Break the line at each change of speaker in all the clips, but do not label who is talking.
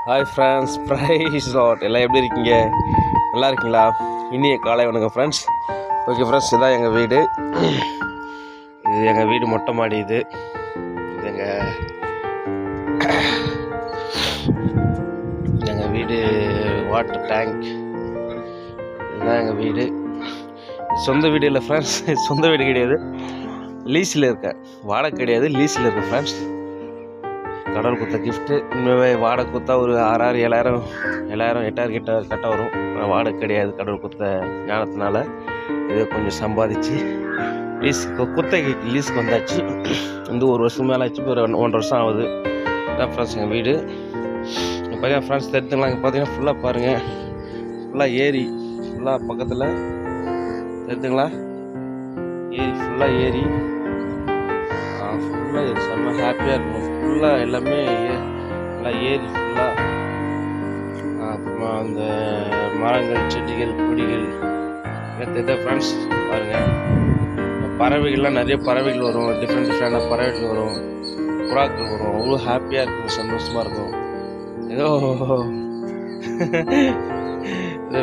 Hi friends, price lot. எல்லாம் எப்படி இருக்கீங்க? நல்லா இருக்கீங்களா? இனிய காலை வணக்கம் ஃப்ரெண்ட்ஸ். ஓகே ஃப்ரெண்ட்ஸ், இதுதான் எங்கள் வீடு. இது எங்கள் வீடு மொட்டை மாடி. இது எங்கள் வீடு வாட்டர் டேங்க். இதுதான் எங்கள் வீடு. சொந்த வீடு இல்லை ஃப்ரெண்ட்ஸ், சொந்த வீடு கிடையாது, லீஸில் இருக்கேன். வாடகை கிடையாது, லீஸில் இருக்கேன் ஃப்ரெண்ட்ஸ். கடவுள் கொடுத்த கிஃப்ட்டு. உண்மையாகவே வாடகை கொடுத்தா ஒரு 6,000 7,000 8,000 கிட்ட கட்ட வரும். வாடகை கிடையாது. கடவுள் கொடுத்த ஞானத்தினால இதை கொஞ்சம் சம்பாதிச்சு குத்தகைக்கு லீஸுக்கு வந்தாச்சு. வந்து 1 வருஷம் மேலே ஆச்சு. ஒரு 1.5 வருஷம் ஆகுது. இதான் ஃப்ரெண்ட்ஸ் எங்கள் வீடு. பார்த்தீங்கன்னா ஃப்ரெண்ட்ஸ் தெரிஞ்சுக்கலாம். இங்கே பார்த்தீங்கன்னா ஃபுல்லாக பாருங்கள், ஃபுல்லாக ஏரி, ஃபுல்லாக பக்கத்தில் தெரிஞ்சுங்களா, ஏரி, ஃபுல்லாக ஏரி, ஃபுல்லாக செம்ம ஹாப்பியாக இருக்கும். ஃபுல்லாக எல்லாமே நல்லா ஏரி ஃபுல்லாக. அப்புறமா அந்த மரங்கள், செடிகள், கொடிகள் தெரியுதா ஃப்ரெண்ட்ஸ்? பாருங்கள், பறவைகள்லாம் நிறைய பறவைகள் வரும். டிஃப்ரெண்டான பறவைகள் வரும், புறாக்கள் வரும். அவ்வளோ ஹாப்பியாக இருக்கும், சந்தோஷமாக இருக்கும். ஏதோ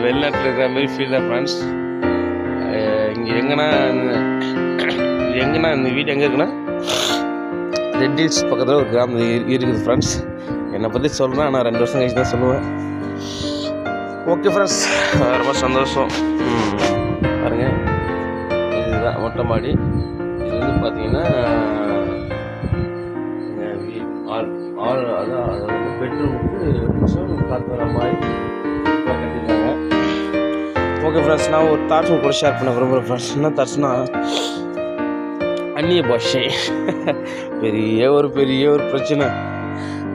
வெளிநாட்டில் இருக்கிற மாதிரி ஃபீல் தான் ஃப்ரெண்ட்ஸ். இங்கே எங்கன்னா இந்த வீடு எங்கே இருக்குன்னா ரெட் ஹில்ஸ் பக்கத்தில் ஒரு கிராமம் இருக்குது ஃப்ரெண்ட்ஸ். என்னை பற்றி சொல்கிறேன், நான் 2 வருஷம் கழிச்சு தான் சொல்லுவேன். ஓகே ஃப்ரெண்ட்ஸ், ரொம்ப சந்தோஷம். பாருங்க, இதுதான் மொட்டை மாடி. இது வந்து பார்த்தீங்கன்னா அதான் பெட்ரூமுக்கு காற்று வர மாதிரி கட்டியிருக்காங்க. ஓகே ஃப்ரெண்ட்ஸ், நான் ஒரு தாட்ஸ் கூட ஷேர் பண்ண விரும்புகிறேன் ஃப்ரெண்ட்ஸ். என்ன தாட்ஸ்னா, அந்நிய பாஷை பெரிய ஒரு பிரச்சனை.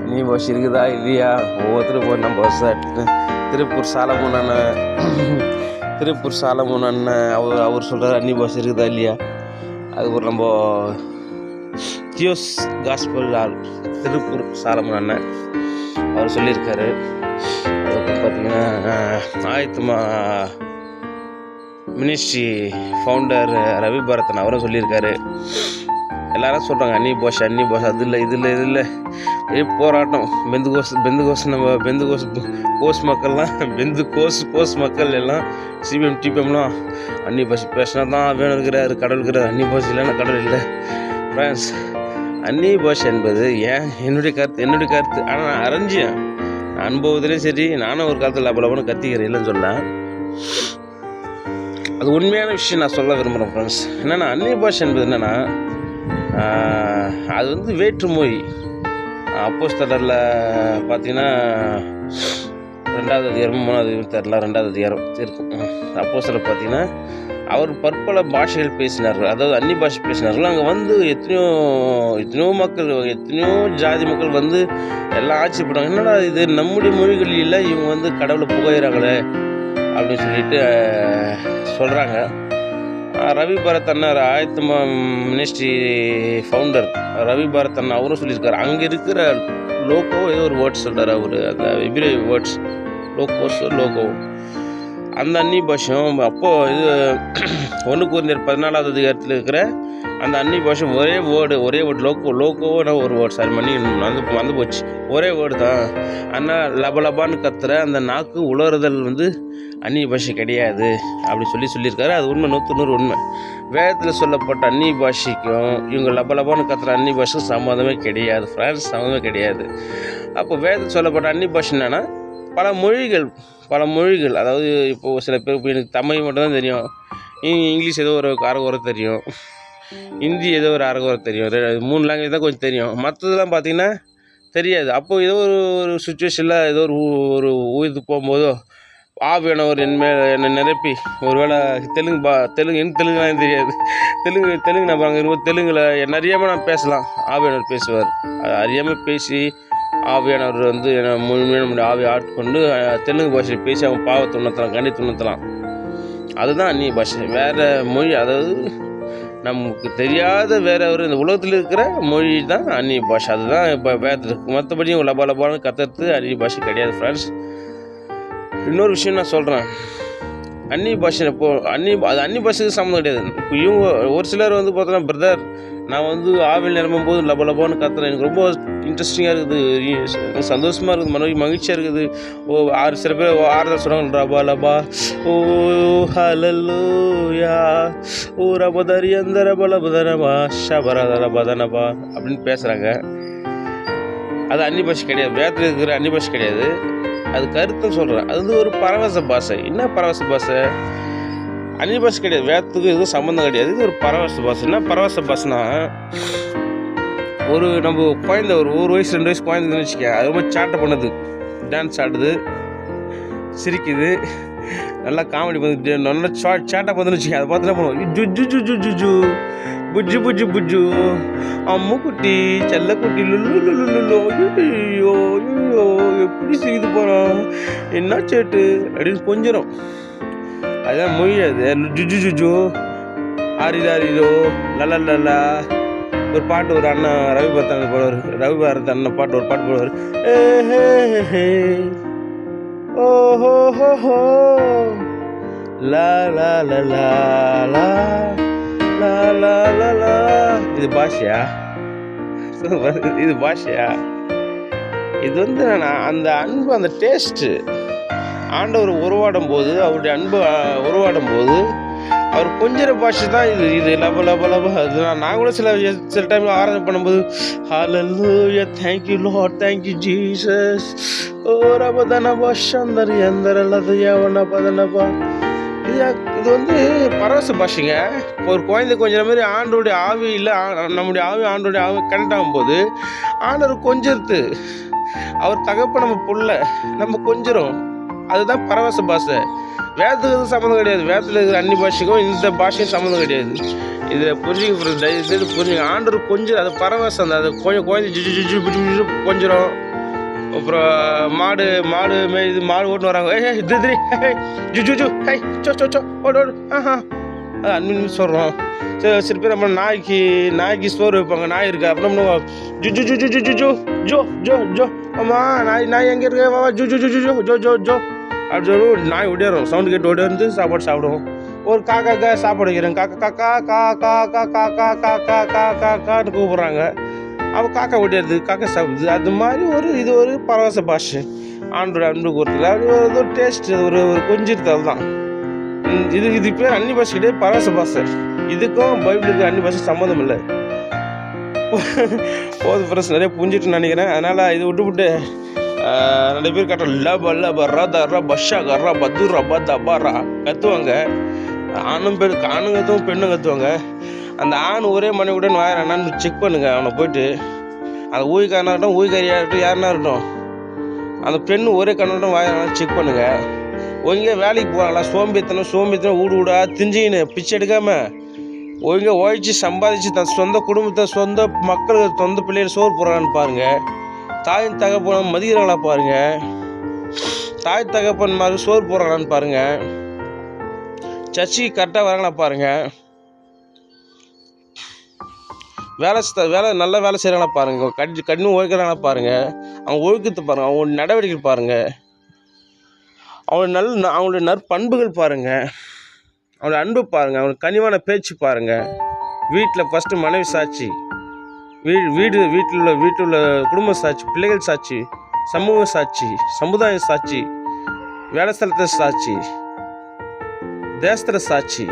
அந்நிய பாஷை இருக்குதா இல்லையா? ஒவ்வொருத்தரும் போய் நம்ம திருப்பூர் சாலமோன் அண்ணன் அவர் சொல்கிறார் அந்நிய பாஷை இருக்குதா இல்லையா? அது ஒரு நம்ம தியோஸ் காஸ்பல் திருப்பூர் சாலமோன் அண்ணன் அவர் சொல்லியிருக்காரு. அதுக்கு பார்த்தீங்கன்னா ஆயத்தமா மினிஸ்ட்ரி ஃபவுண்டர் ரவி பரதன் அவரும் சொல்லியிருக்காரு. எல்லாரும் சொல்கிறாங்க அந்நிய பாஷை அது இல்லை, இது இல்லை போராட்டம். கோஸ் மக்கள் எல்லாம் சிபிஎம் டிபிஎம்லாம் அந்நிய பாஷை பேசினா தான் வேணும் இருக்கிறாரு, கடவுள் இருக்கிறார். அந்நிய பாஷை இல்லைன்னா கடவுள் இல்லை ஃப்ரெண்ட்ஸ். அந்நிய பாஷை என்பது என்னுடைய கருத்து. ஆனால் நான் அறிஞ்சேன், அனுபவத்துலேயும் சரி, நானும் ஒரு காலத்தில் லபலபன்னு கத்திக்கிறேன், இல்லைன்னு சொல்ல. அது உண்மையான விஷயம் நான் சொல்ல விரும்புகிறேன் ஃப்ரெண்ட்ஸ். என்னென்னா, அந்நிய பாஷை என்பது என்னென்னா, அது வந்து வேற்றுமொழி. அப்போஸ்தலரில் பார்த்தீங்கன்னா 2வது அதிகாரம் 3வது தெரில 2வது அதிகாரம் இருக்கும். அப்போஸ்தலர் பார்த்தீங்கன்னா அவர் பற்பல பாஷைகள் பேசினார்கள், அதாவது அந்நிய பாஷை பேசினார்கள். அங்கே வந்து எத்தனையோ மக்கள், எத்தனையோ ஜாதி மக்கள் வந்து எல்லாம் ஆச்சரியப்படுறாங்க. என்னடா இது, நம்முடைய மொழிகளில் இவங்க வந்து கடவுளை புகையிறாங்களே அப்படின்னு சொல்லிட்டு சொல்கிறாங்க. ரவி பரதன் ஆயத்தமா மினிஸ்ட்ரி ஃபவுண்டர் ரவி பரதன் அவரும் சொல்லியிருக்காரு. அங்கே இருக்கிற லோகோ ஏதோ ஒரு வேர்ட்ஸ் சொல்கிறார் அவர், அந்த எபிரே வேர்ட்ஸ் லோகோ அந்த அந்நிய பாஷம். அப்போது இது 1 கொரிந்தியர் 14வது அதிகாரத்தில் இருக்கிற அந்த அந்நிய பாஷை ஒரே வேர்டு லோகோவோட ஒரு வேர்டு. சாரி, மணி வந்து போச்சு. ஒரே வேர்டு தான். ஆனால் லபலபான்னு கத்துற அந்த நாக்கு உலறுதல் வந்து அந்நிய பாஷை கிடையாது அப்படி சொல்லியிருக்காரு. அது உண்மை, 100% உண்மை. வேதத்தில் சொல்லப்பட்ட அந்நிய பாஷைக்கும் இவங்க லபலபான்னு கத்துற அந்நிய பாஷைக்கும் சம்மந்தமே கிடையாது ஃப்ரெண்ட்ஸ், சம்மந்தமே கிடையாது. அப்போ வேதத்தில் சொல்லப்பட்ட அந்நிய பாஷை என்னென்னா பல மொழிகள். அதாவது இப்போது சில பேர், இப்போ எனக்கு தமிழ் மட்டும்தான் தெரியும், இங்கிலீஷ் ஏதோ ஒரு அரைகுறை தெரியும், ஹிந்தி ஏதோ ஒரு அரைகுறை தெரியும், 3 லாங்குவேஜ் தான் கொஞ்சம் தெரியும். மற்றதெல்லாம் பார்த்திங்கன்னா தெரியாது. அப்போது ஏதோ ஒரு சுச்சுவேஷனில் ஏதோ ஒரு உயிர்த்து போகும்போதோ ஆவியானவர் என்னை நிரப்பி, ஒரு வேளை தெலுங்குலாம் தெரியாது, தெலுங்கு நான் பாருங்க இருபது தெலுங்கில் என்ன அறியாமல் நான் பேசலாம், ஆவியானவர் பேசுவார். அது அறியாமல் பேசி ஆவியானவர் வந்து முழுமையான நம்முடைய ஆவி ஆட்கொண்டு தெலுங்கு பாஷையில் பேசி அவங்க பாவத்தை உணர்த்தலாம், கண்டித்து உணர்த்தலாம். அதுதான் அந்நிய பாஷை. வேறு மொழி, அதாவது நமக்கு தெரியாத வேற இந்த உலகத்தில் இருக்கிற மொழி தான் அந்நிய பாஷை. அதுதான் இப்போ வேதத்தில் இருக்குது. மற்றபடி லபாலபான்னு கற்றுறது அந்நிய பாஷை கிடையாது ஃப்ரெண்ட்ஸ். இன்னொரு விஷயம் நான் சொல்கிறேன், அந்நிய பாஷை அது அந்நிய பாஷைக்கு சம்மந்தம் கிடையாது. இப்போ இவங்க ஒரு சிலர் வந்து பார்த்தோன்னா, பிரதர் நான் வந்து ஆவில் நிரம்பும் போது லபலபான்னு கத்துறேன், எனக்கு ரொம்ப இன்ட்ரெஸ்டிங்காக இருக்குது, சந்தோஷமாக இருக்குது, மகிழ்ச்சியாக இருக்குது. சில பேர் ஆறுதல் சொல்கிறாங்க, ரபா லபா ஓ ஹல்லேலூயா ஓ ரபதரி அந்த ரபலபதனபா ஷபரதனபதனபா அப்படின்னு பேசுகிறாங்க. அது அன்னி பாஷை கிடையாது, வேதத்தில் இருக்கிற அன்னி பாஷை கிடையாது. அது கருத்துன்னு சொல்கிறேன். அது வந்து ஒரு பரவச பாஷை. என்ன பரவச பாஷை? அன்னி பாஷை கிடையாது, வேதத்துக்கு எதுவும் சம்மந்தம் கிடையாது. இது ஒரு பரவச பாஷை. என்ன பரவச பாஷைனா, நம்ம குழந்தை ஒரு 1 வயசு 2 வயசு குழந்தைன்னு வச்சுக்க, அது ரொம்ப சேட்டை பண்ணுது, டான்ஸ் ஆடுது, சிரிக்குது, நல்லா காமெடி பண்ணுது, நல்லா சேட்டை பண்ணுதுன்னு வச்சுக்க. அதை பார்த்து என்ன பண்ணுவோம், ஜுஜு ஜுஜு ஜுஜு புஜ்ஜு புஜ்ஜு புஜ்ஜு அம்முக்குட்டி செல்லக்குட்டி லுல்லு லுல்லு ஐயோ ஐயோ எப்படி சிரிக்குது போகிறோம், என்ன சேட்டு அப்படின்னு கொஞ்சம். அதுதான் மொழியாது. ஜுஜு ஜுஜு ஆரிரோ லலா ஒரு பாட்டு, ஒரு அண்ணன் ரவி பாரத் அண்ணன் பாட்டு, ஒரு பாட்டு போடுவார். ஓஹோ ஹோ லா லா லா லா லா லா லா லா. இது பாஷையா? இது பாஷையா? இது வந்து அந்த அன்பு, அந்த டேஸ்ட்டு ஆண்டவர் உருவாடும் போது, அவருடைய அன்பு உருவாடும் போது அவர் கொஞ்சம் பாஷை தான் இது லப லப லப. அது நான் கூட சில டைம் ஆராதனை பண்ணும்போது ஹல்லேலூயா தேங்க்யூ லார்ட் தேங்க்யூ ஜீசஸ் ஓ ரபதனபா சந்தரி அந்தரலதயவனபதனபா. இது வந்து பரவச பாஷைங்க. ஒரு குழந்தை கொஞ்சம் மாதிரி ஆண்டோடைய ஆவி இல்லை, நம்முடைய ஆண்டோடைய ஆவி கனெக்ட் ஆகும்போது ஆண்டவர் கொஞ்சிருது. அவர் தகப்ப நம்ம புள்ள, நம்ம கொஞ்சிரும். அதுதான் பரவச பாஷை. வேதத்துக்கு சம்மந்தம் கிடையாது. வேதத்தில் இருக்கிற அன்னி பாஷைக்கும் இந்த பாஷையும் சம்மந்தம் கிடையாது. இதை புரிஞ்சுக்க தயவுசெய்து புரிஞ்சுங்க. ஆண்டவர் கொஞ்சம் அது பரவசம். அது குழந்தை ஜுஜு ஜுஜு புஜு கொஞ்சிரும். அப்புறம் மாடு இது மாடு ஓட்டுன்னு வராங்க, திரி ஜுஜு ஜு ஹை சோ சோ சோ ஓடு ஆஹா, அது அன்பு சொல்கிறோம். சில பேர் நம்ம நாய்க்கு சோறு வைப்பாங்க, நாய் இருக்கு, அப்புறம் ஜு ஜு ஜு ஜு ஜு ஜு ஜோ ஜோ ஜோ ஜோ அம்மா நாய் எங்கே இருக்கு வா ஜு ஜு ஜு ஜு ஜோ ஜோ ஜோ ஜோ அப்படி சொல்லி நாய் ஓடிடும். சவுண்டு கேட்டு ஓடி சாப்பாடு சாப்பிடுவோம். ஒரு காக்கா சாப்பாடு வைக்கிறேன், காக்கா காக்கா கா கா கா கா கா கா கா கா கான்னு கூப்பிட்றாங்க. அவள் காக்கா ஓடிடுது, காக்கா சாப்பிடுது. அது மாதிரி இது ஒரு பரவச பாஷை. ஆண்டோட அன்பு கொடுத்தது அது ஒரு டேஸ்ட், ஒரு கொஞ்சிருத்தல் தான். இது பேர் அன்னி பாஷை கிடையாது, பரவச பாஷை. இதுக்கும் பைபிளுக்கு அன்னி பாஷை சம்மந்தம் இல்லை. போது ஃப்ரெண்ட்ஸ், நிறைய புரிஞ்சிட்டு நினைக்கிறேன். அதனால் இது விட்டு நிறைய பேர் கட்டுற லப லப ரத ர பஷா கர்ரா பத்து ரபா தபாரா கத்துவாங்க. ஆணும் கத்துவோம், பெண்ணும் கத்துவாங்க. அந்த ஆண் ஒரே மனைவியுடன் வாயிறான்னு செக் பண்ணுங்க. அவனை போயிட்டு அந்த ஊழிக்காரனாக இருக்கட்டும், ஊழிக்காரியாக இருக்கட்டும், யாருன்னா இருக்கட்டும், அந்த பெண்ணு ஒரே கண்ணோட்டம் வாயிறான்னு செக் பண்ணுங்க. ஒழுங்காக வேலைக்கு போகிறாங்களா? சோம்பேத்தனம் ஊடா திஞ்சின்னு பிச்சை எடுக்காமல் ஒழுங்காக உழைச்சி சம்பாதிச்சு தன் சொந்த குடும்பத்தை, சொந்த மக்களுக்கு, சொந்த பிள்ளைகள் சோறு போடுறான்னு பாருங்கள். தாயின் தகப்பன் மதிக்கிறாங்களா பாருங்கள். தாய் தகப்பன் மாதிரி சோறு போடுறாங்களான்னு பாருங்கள். சர்ச்சுக்கு கரெக்டாக வராங்களா பாருங்கள். வேலை நல்ல வேலை செய்கிறாங்களா பாருங்கள். கடினம் உழைக்கிறாங்களா பாருங்கள். அவங்க ஒழுக்கத்தை பாருங்கள், அவங்க நடவடிக்கை பாருங்கள், அவங்களுடைய நற்பண்புகள் பாருங்கள், அவங்களோட அன்பு பாருங்கள், அவங்களுக்கு கனிவான பேச்சு பாருங்கள். வீட்டில் ஃபஸ்ட்டு மனைவி சாட்சி, வீட்டில் உள்ள குடும்ப சாட்சி, பிள்ளைகள் சாட்சி, சமூக சாட்சி, சமுதாய சாட்சி, வேலை ஸ்தலத்தில் சாட்சி, தேசத்தில் சாட்சி,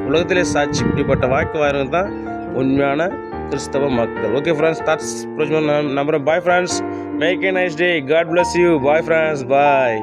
உலகத்திலே சாட்சி. இப்படிப்பட்ட வாழ்க்கை தான் உண்மையான கிறிஸ்தவ மக்கள். ஓகே ஃப்ரெண்ட்ஸ், தாட்ஸ் நம்புகிறேன். Bye friends, make a nice day. God bless you. Bye friends, bye.